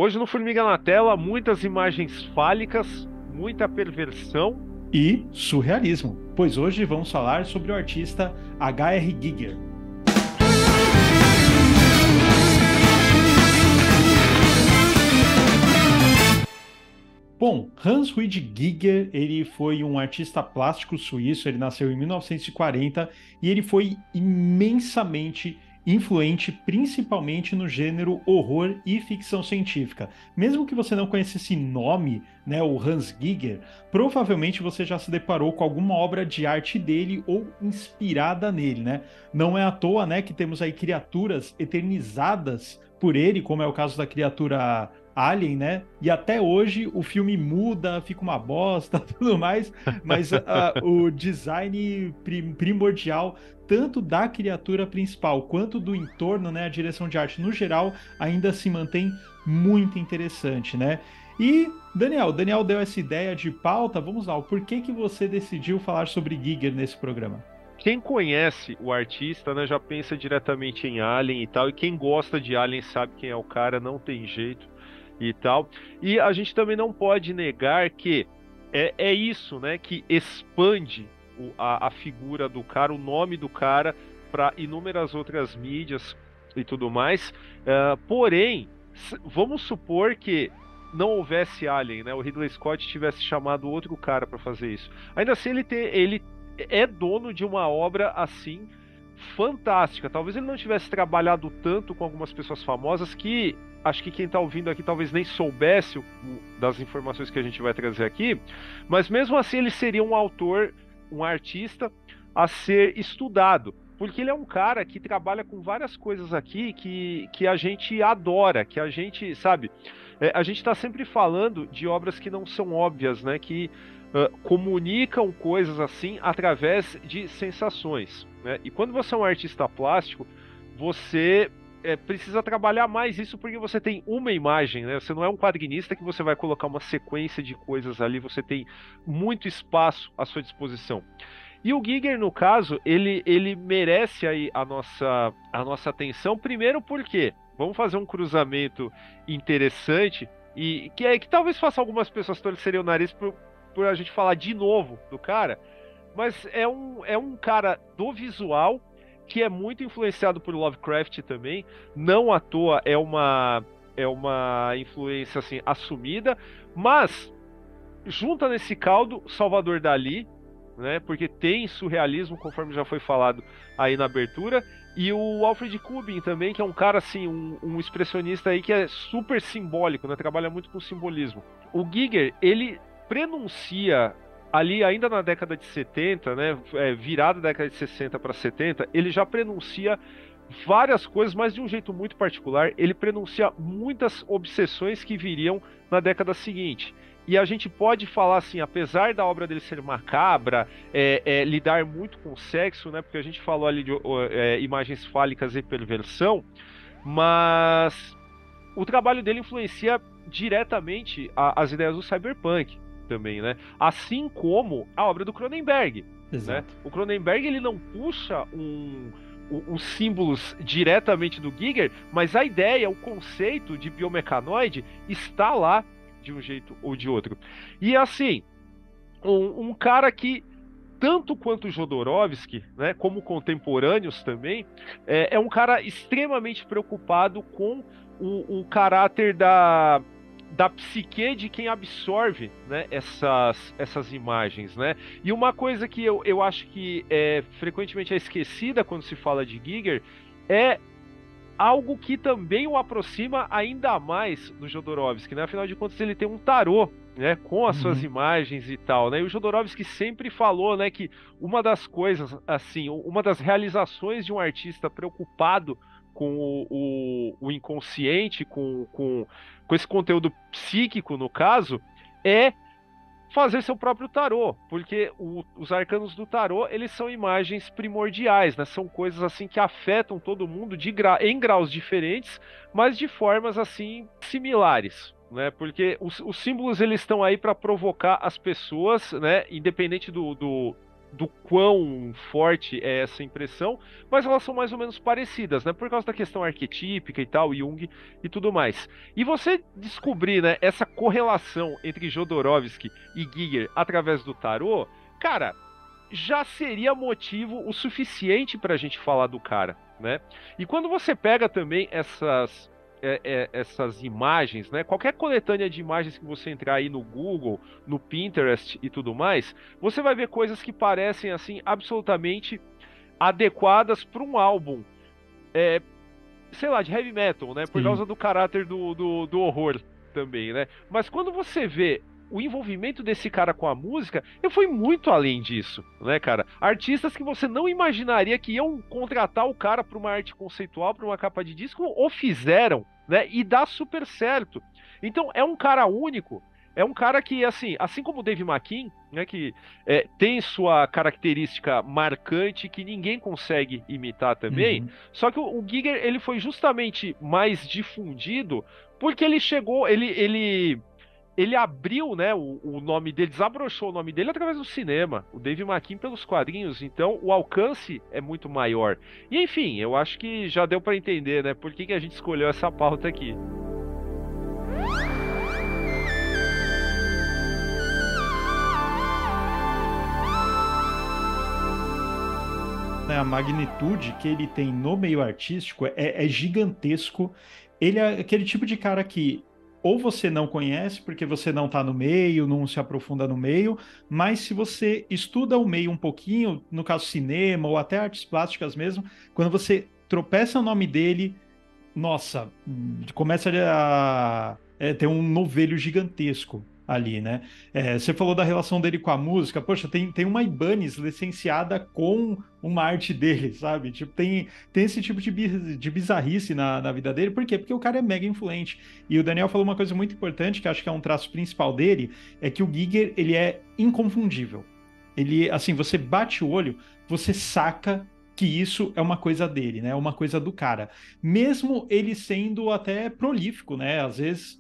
Hoje no Formiga na Tela, muitas imagens fálicas, muita perversão. E surrealismo, pois hoje vamos falar sobre o artista H.R. Giger. Bom, Hans Rued Giger, ele foi um artista plástico suíço, ele nasceu em 1940 e ele foi imensamente influente, principalmente no gênero horror e ficção científica. Mesmo que você não conheça esse nome, né, o Hans Giger, provavelmente você já se deparou com alguma obra de arte dele ou inspirada nele, né? Não é à toa, né, que temos aí criaturas eternizadas por ele, como é o caso da criatura Alien, né? E até hoje o filme muda, fica uma bosta, tudo mais, mas o design primordial, tanto da criatura principal quanto do entorno, né? A direção de arte no geral ainda se mantém muito interessante, né? E Daniel deu essa ideia de pauta, vamos lá, o porquê que você decidiu falar sobre Giger nesse programa? Quem conhece o artista, né, já pensa diretamente em Alien e tal, e quem gosta de Alien sabe quem é o cara, não tem jeito e tal. E a gente também não pode negar que é isso, né, que expande a figura do cara, o nome do cara, para inúmeras outras mídias e tudo mais. Porém, vamos supor que não houvesse Alien, né? O Ridley Scott tivesse chamado outro cara para fazer isso. Ainda assim, ele é dono de uma obra assim fantástica. Talvez ele não tivesse trabalhado tanto com algumas pessoas famosas que acho que quem está ouvindo aqui talvez nem soubesse das informações que a gente vai trazer aqui, mas mesmo assim ele seria um autor, um artista a ser estudado. Porque ele é um cara que trabalha com várias coisas aqui que a gente adora, que a gente, sabe, a gente está sempre falando de obras que não são óbvias, né? Que comunicam coisas assim através de sensações, né? E quando você é um artista plástico, você precisa trabalhar mais isso porque você tem uma imagem, né? Você não é um quadrinista que você vai colocar uma sequência de coisas ali, você tem muito espaço à sua disposição. E o Giger, no caso, ele merece aí a nossa atenção, primeiro porque vamos fazer um cruzamento interessante e que talvez faça algumas pessoas torcerem o nariz por a gente falar de novo do cara, mas é um cara do visual que é muito influenciado por Lovecraft também, não à toa é uma influência assim assumida, mas junta nesse caldo Salvador Dalí, né? Porque tem surrealismo, conforme já foi falado aí na abertura, e o Alfred Kubin também, que é um cara assim, um expressionista aí que é super simbólico, né? Trabalha muito com simbolismo. O Giger, ele prenuncia ali ainda na década de 70, né? Virada da década de 60 para 70, ele já prenuncia várias coisas, mas de um jeito muito particular. Ele prenuncia muitas obsessões que viriam na década seguinte. E a gente pode falar assim, apesar da obra dele ser macabra, lidar muito com sexo, né? Porque a gente falou ali de imagens fálicas e perversão, mas o trabalho dele influencia diretamente as ideias do cyberpunk também, né? Assim como a obra do Cronenberg, né? Exato. O Cronenberg ele não puxa os símbolos diretamente do Giger, mas a ideia, o conceito de biomecanoide está lá de um jeito ou de outro. E assim, um cara que tanto quanto o Jodorowsky, né, como contemporâneos também, é um cara extremamente preocupado com o caráter da psique de quem absorve, né, essas imagens, né? E uma coisa que eu acho que frequentemente é esquecida quando se fala de Giger é algo que também o aproxima ainda mais do Jodorowsky, né? Afinal de contas, ele tem um tarô, né, com as suas Uhum. imagens e tal, né? E o Jodorowsky sempre falou, né, que uma das coisas, assim, uma das realizações de um artista preocupado com o inconsciente, com esse conteúdo psíquico, no caso, é fazer seu próprio tarô, porque os arcanos do tarô, eles são imagens primordiais, né? São coisas assim que afetam todo mundo em graus diferentes, mas de formas assim similares, né? Porque os símbolos eles estão aí para provocar as pessoas, né? Independente do quão forte é essa impressão, mas elas são mais ou menos parecidas, né? Por causa da questão arquetípica e tal, Jung e tudo mais. E você descobrir, né, essa correlação entre Jodorowsky e Giger através do tarô, cara, já seria motivo o suficiente para a gente falar do cara, né? E quando você pega também essas imagens, né? Qualquer coletânea de imagens que você entrar aí no Google, no Pinterest e tudo mais, você vai ver coisas que parecem assim absolutamente adequadas para um álbum, é, sei lá, de heavy metal, né? Por Sim. causa do caráter do horror também, né? Mas quando você vê o envolvimento desse cara com a música, eu fui muito além disso, né, cara? Artistas que você não imaginaria que iam contratar o cara para uma arte conceitual, para uma capa de disco, o fizeram, né? E dá super certo. Então é um cara único. É um cara que, assim como o Dave McKean, né, que tem sua característica marcante que ninguém consegue imitar também, Uhum. só que o Giger, ele foi justamente mais difundido porque ele chegou, ele abriu, né, o nome dele, desabrochou o nome dele através do cinema, o Dave McKean pelos quadrinhos, então o alcance é muito maior. E enfim, eu acho que já deu para entender, né, por que que a gente escolheu essa pauta aqui. Né, a magnitude que ele tem no meio artístico é gigantesco. Ele é aquele tipo de cara que ou você não conhece porque você não está no meio, não se aprofunda no meio, mas se você estuda o meio um pouquinho, no caso cinema ou até artes plásticas mesmo, quando você tropeça o nome dele, nossa, começa a ter um novelho gigantesco ali, né? Você falou da relação dele com a música, poxa, tem uma Ibanez licenciada com uma arte dele, sabe? Tipo, tem esse tipo de bizarrice na vida dele, por quê? Porque o cara é mega influente. E o Daniel falou uma coisa muito importante, que acho que é um traço principal dele, é que o Giger, ele é inconfundível. Ele, assim, você bate o olho, você saca que isso é uma coisa dele, né? É uma coisa do cara. Mesmo ele sendo até prolífico, né? Às vezes,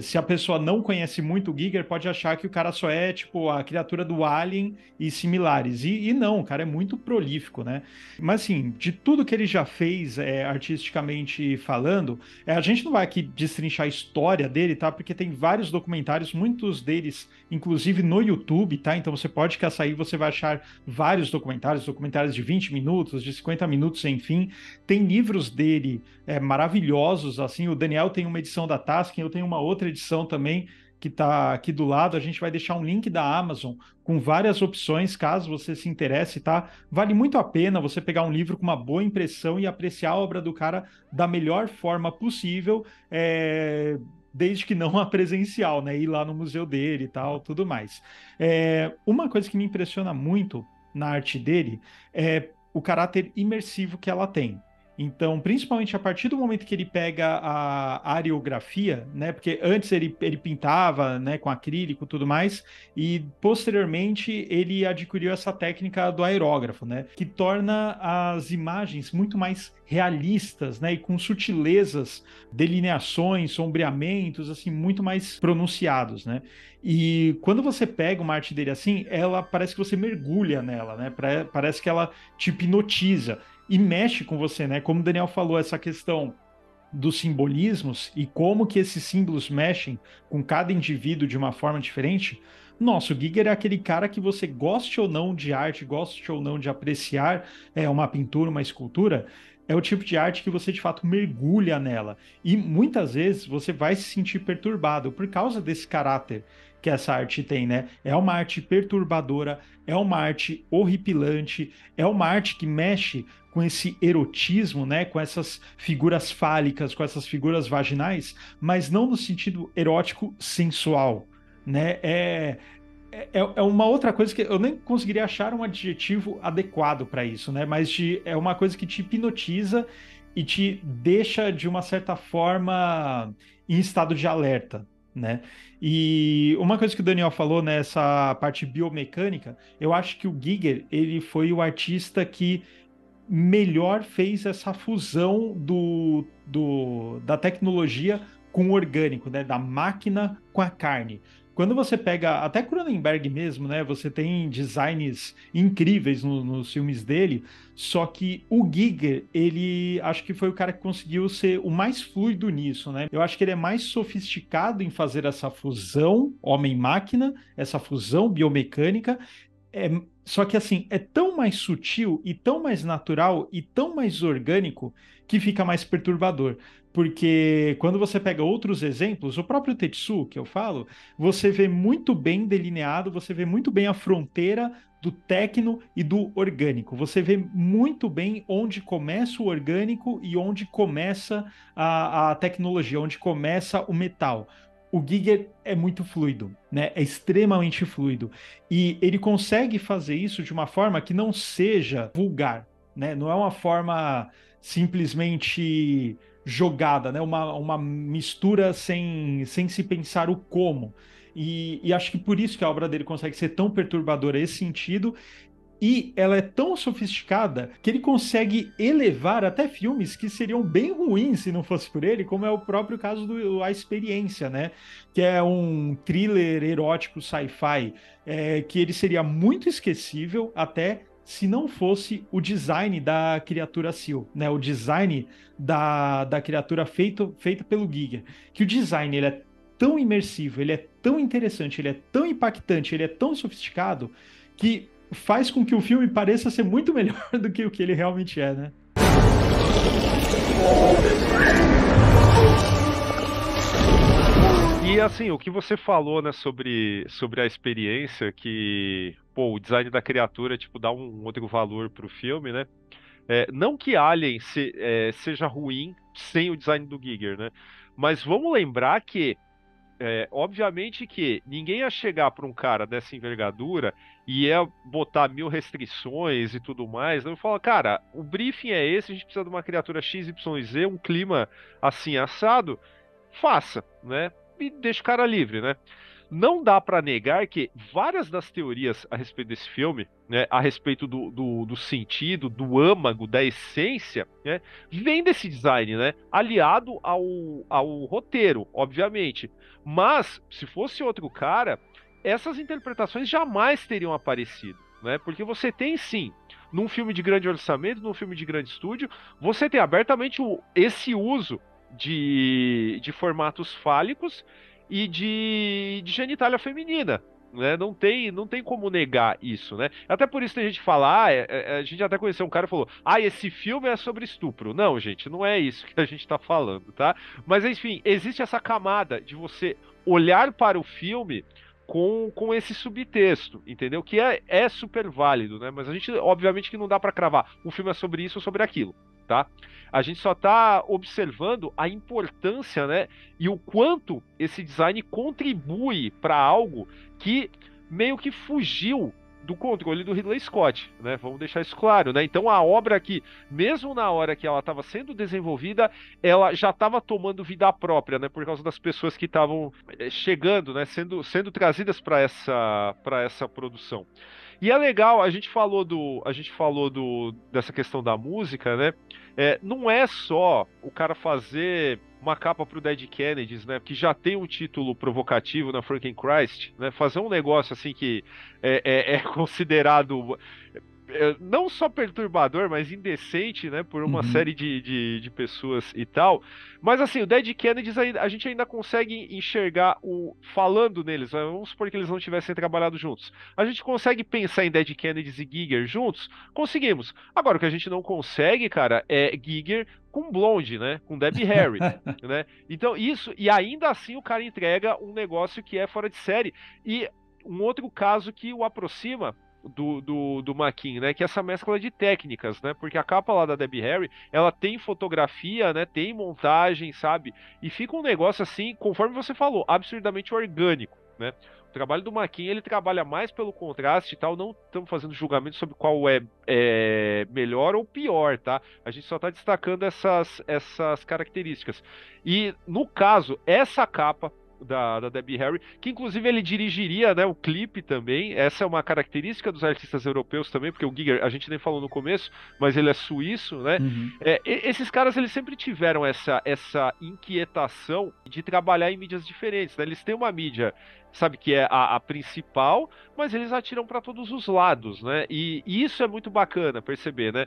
se a pessoa não conhece muito o Giger, pode achar que o cara só é, tipo, a criatura do Alien e similares. E não, o cara é muito prolífico, né? Mas, assim, de tudo que ele já fez, artisticamente falando, a gente não vai aqui destrinchar a história dele, tá? Porque tem vários documentários, muitos deles, inclusive no YouTube, tá? Então você pode caçar aí, você vai achar vários documentários de 20 minutos, de 50 minutos, enfim. Tem livros dele maravilhosos, assim. O Daniel tem uma edição da Tasking, eu tenho uma outra edição também que está aqui do lado. A gente vai deixar um link da Amazon com várias opções, caso você se interesse, tá? Vale muito a pena você pegar um livro com uma boa impressão e apreciar a obra do cara da melhor forma possível, desde que não a presencial, né? Ir lá no museu dele e tal, tudo mais. Uma coisa que me impressiona muito na arte dele é o caráter imersivo que ela tem. Então, principalmente a partir do momento que ele pega a areografia, né? Porque antes ele pintava, né, com acrílico e tudo mais, e posteriormente ele adquiriu essa técnica do aerógrafo, né? Que torna as imagens muito mais realistas, né? E com sutilezas, delineações, sombreamentos, assim, muito mais pronunciados, né? E quando você pega uma arte dele assim, ela parece que você mergulha nela, né? Parece que ela te hipnotiza e mexe com você, né? Como o Daniel falou, essa questão dos simbolismos e como que esses símbolos mexem com cada indivíduo de uma forma diferente. Nossa, o Giger é aquele cara que você goste ou não de arte, goste ou não de apreciar uma pintura, uma escultura, é o tipo de arte que você de fato mergulha nela. E muitas vezes você vai se sentir perturbado por causa desse caráter que essa arte tem, né? É uma arte perturbadora, é uma arte horripilante, é uma arte que mexe com esse erotismo, né, com essas figuras fálicas, com essas figuras vaginais, mas não no sentido erótico sensual, né? É uma outra coisa que eu nem conseguiria achar um adjetivo adequado para isso, né? Mas é uma coisa que te hipnotiza e te deixa, de uma certa forma, em estado de alerta, né? E uma coisa que o Daniel falou nessa parte biomecânica, eu acho que o Giger, ele foi o artista que melhor fez essa fusão da tecnologia com o orgânico, né? Da máquina com a carne. Quando você pega até Cronenberg mesmo, né? Você tem designs incríveis nos filmes dele, só que o Giger, ele acho que foi o cara que conseguiu ser o mais fluido nisso, né? Eu acho que ele é mais sofisticado em fazer essa fusão homem-máquina, essa fusão biomecânica. Só que assim, é tão mais sutil e tão mais natural e tão mais orgânico que fica mais perturbador. Porque quando você pega outros exemplos, o próprio Tetsu, que eu falo, você vê muito bem delineado, você vê muito bem a fronteira do técnico e do orgânico. Você vê muito bem onde começa o orgânico e onde começa a tecnologia, onde começa o metal. O Giger é muito fluido, né? É extremamente fluido. E ele consegue fazer isso de uma forma que não seja vulgar, né? Não é uma forma simplesmente jogada, né? Uma mistura sem se pensar o como. E acho que por isso que a obra dele consegue ser tão perturbadora nesse sentido. E ela é tão sofisticada que ele consegue elevar até filmes que seriam bem ruins se não fosse por ele, como é o próprio caso do A Experiência, né? Que é um thriller erótico sci-fi, que ele seria muito esquecível até se não fosse o design da criatura Seal, né? O design da criatura feita pelo Giger. Que o design ele é tão imersivo, ele é tão interessante, ele é tão impactante, ele é tão sofisticado que faz com que o filme pareça ser muito melhor do que o que ele realmente é, né? E assim, o que você falou, né, sobre a experiência, que, pô, o design da criatura, tipo, dá um outro valor pro filme, né? Não que Alien seja ruim sem o design do Giger, né? Mas vamos lembrar que obviamente que ninguém ia chegar para um cara dessa envergadura e ia botar 1000 restrições e tudo mais. Não fala, cara, o briefing é esse, a gente precisa de uma criatura XYZ, um clima assim assado, faça, né? E deixa o cara livre, né? Não dá para negar que várias das teorias a respeito desse filme, né, a respeito do sentido, do âmago, da essência, né, vem desse design, né, aliado ao roteiro, obviamente. Mas, se fosse outro cara, essas interpretações jamais teriam aparecido, né, porque você tem sim, num filme de grande orçamento, num filme de grande estúdio, você tem abertamente esse uso de formatos fálicos e de genitália feminina. Né? Não tem como negar isso, né? Até por isso tem gente que fala, a gente até conheceu um cara que falou, esse filme é sobre estupro. Não, gente, não é isso que a gente tá falando, tá? Mas enfim, existe essa camada de você olhar para o filme com esse subtexto, entendeu? Que é super válido, né? Mas a gente, obviamente, que não dá para cravar. O filme é sobre isso ou sobre aquilo, tá? A gente só está observando a importância, né, e o quanto esse design contribui para algo que meio que fugiu do controle do Ridley Scott, né? Vamos deixar isso claro, né? Então a obra aqui, mesmo na hora que ela estava sendo desenvolvida, ela já estava tomando vida própria, né? Por causa das pessoas que estavam chegando, né? Sendo trazidas para essa produção. E é legal, a gente falou dessa questão da música, né? Não é só o cara fazer uma capa pro Dead Kennedys, né? Que já tem um título provocativo na Franken Christ, né? Fazer um negócio assim que é considerado não só perturbador, mas indecente, né, por uma Uhum. série de pessoas e tal. Mas assim, o Dead Kennedys a gente ainda consegue enxergar falando neles, né, vamos supor que eles não tivessem trabalhado juntos. A gente consegue pensar em Dead Kennedys e Giger juntos? Conseguimos. Agora, o que a gente não consegue, cara, é Giger com Blonde, né, com Debbie Harry. Né? Então, isso, e ainda assim o cara entrega um negócio que é fora de série. E um outro caso que o aproxima do Maquin, né? Que é essa mescla de técnicas, né? Porque a capa lá da Debbie Harry, ela tem fotografia, né? Tem montagem, sabe? E fica um negócio assim, conforme você falou, absurdamente orgânico, né? O trabalho do Maquin, ele trabalha mais pelo contraste e tal, não estamos fazendo julgamento sobre qual é melhor ou pior, tá? A gente só está destacando essas características. E, no caso, essa capa da Debbie Harry, que inclusive ele dirigiria, né, o clipe também. Essa é uma característica dos artistas europeus também, porque o Giger, a gente nem falou no começo, mas ele é suíço, né? Uhum. Esses caras, eles sempre tiveram essa inquietação de trabalhar em mídias diferentes, né? Eles têm uma mídia, sabe, que é a principal, mas eles atiram para todos os lados, né? E isso é muito bacana perceber, né?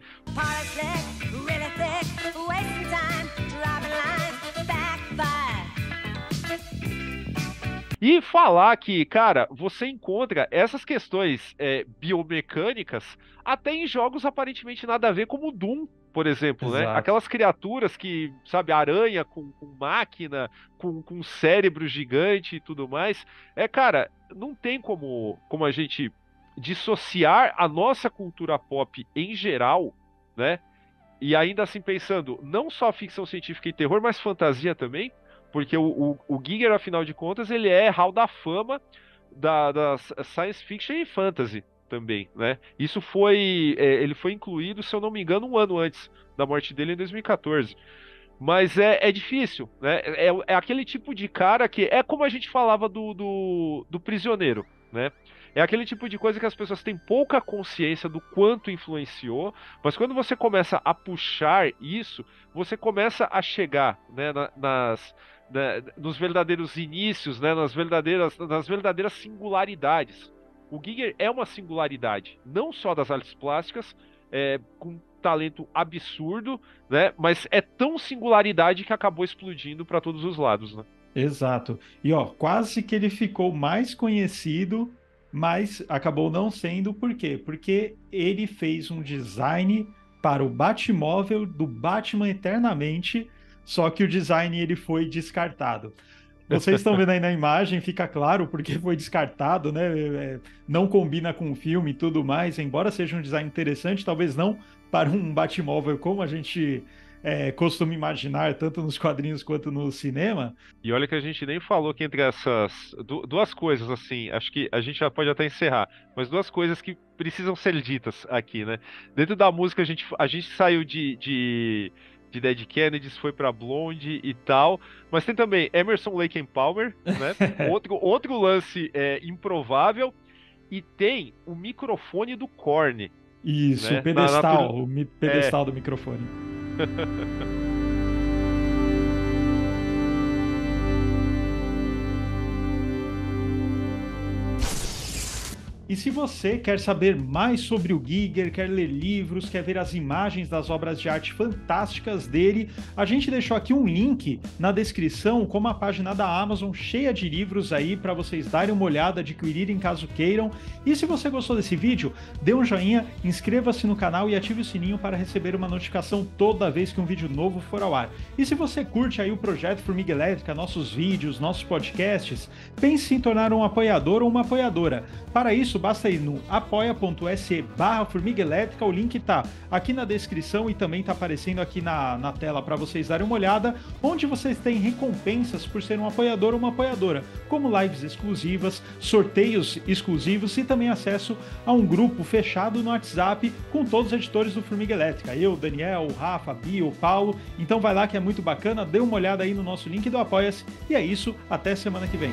E falar que, cara, você encontra essas questões biomecânicas até em jogos aparentemente nada a ver, como o Doom, por exemplo, né? Exato. Aquelas criaturas que, sabe, aranha com máquina, com cérebro gigante e tudo mais. Cara, não tem como a gente dissociar a nossa cultura pop em geral, né? E ainda assim pensando, não só ficção científica e terror, mas fantasia também, porque o Giger, afinal de contas, ele é hall da fama da science fiction e fantasy também, né? Isso ele foi incluído, se eu não me engano, um ano antes da morte dele, em 2014. Mas é difícil, né? É aquele tipo de cara que é como a gente falava do Prisioneiro, né? É aquele tipo de coisa que as pessoas têm pouca consciência do quanto influenciou, mas quando você começa a puxar isso, você começa a chegar, né, nos verdadeiros inícios, né, nas verdadeiras singularidades. O Giger é uma singularidade, não só das artes plásticas, com talento absurdo, né, mas é tão singularidade que acabou explodindo para todos os lados, né? Exato. E ó, quase que ele ficou mais conhecido, mas acabou não sendo. Por quê? Porque ele fez um design para o Batmóvel do Batman Eternamente, só que o design ele foi descartado. Vocês estão vendo aí na imagem, fica claro porque foi descartado, né? Não combina com o filme e tudo mais, embora seja um design interessante, talvez não para um Batmóvel como a gente costuma imaginar, tanto nos quadrinhos quanto no cinema. E olha que a gente nem falou que entre essas duas coisas, assim, acho que a gente já pode até encerrar, mas duas coisas que precisam ser ditas aqui, né? Dentro da música, a gente saiu de Dead Kennedys, foi pra Blonde e tal, mas tem também Emerson, Lake and Palmer, né? Outro lance improvável, e tem o microfone do Korn, Isso, o né? pedestal, É, pedestal do microfone. E se você quer saber mais sobre o Giger, quer ler livros, quer ver as imagens das obras de arte fantásticas dele, a gente deixou aqui um link na descrição com uma página da Amazon cheia de livros aí para vocês darem uma olhada, adquirirem caso queiram. E se você gostou desse vídeo, dê um joinha, inscreva-se no canal e ative o sininho para receber uma notificação toda vez que um vídeo novo for ao ar. E se você curte aí o projeto Formiga Elétrica, nossos vídeos, nossos podcasts, pense em tornar um apoiador ou uma apoiadora. Para isso, basta ir no apoia.se/Formiga Elétrica, o link tá aqui na descrição e também tá aparecendo aqui na tela para vocês darem uma olhada, onde vocês têm recompensas por ser um apoiador ou uma apoiadora, como lives exclusivas, sorteios exclusivos e também acesso a um grupo fechado no WhatsApp com todos os editores do Formiga Elétrica, eu, Daniel, o Rafa, a Bia, o Paulo, então vai lá que é muito bacana, dê uma olhada aí no nosso link do Apoia-se, e é isso, até semana que vem.